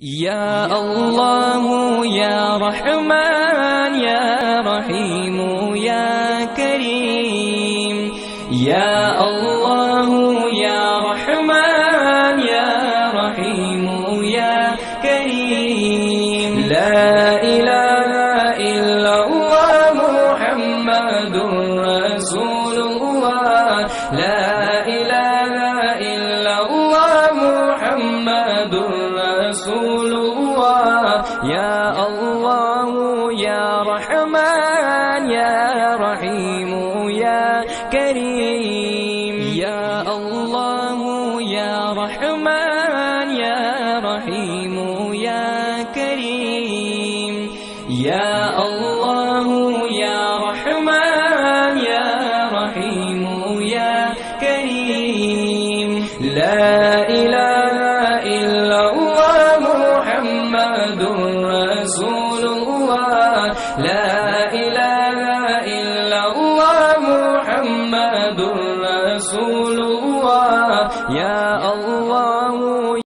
يا الله يا رحمن يا رحيم يا كريم. يا الله يا رحمن يا رحيم يا كريم. لا إله إلا الله محمد رسول الله. لا إله إلا الله محمد رسول الله. يا الله يا رحمن يا رحيم يا كريم. يا الله يا رحمن يا رحيم يا كريم. يا الله يا رحمن يا رحيم يا كريم. لا إله إلا الله محمد رسول الله. لا إله إلا الله محمد رسول الله. يا الله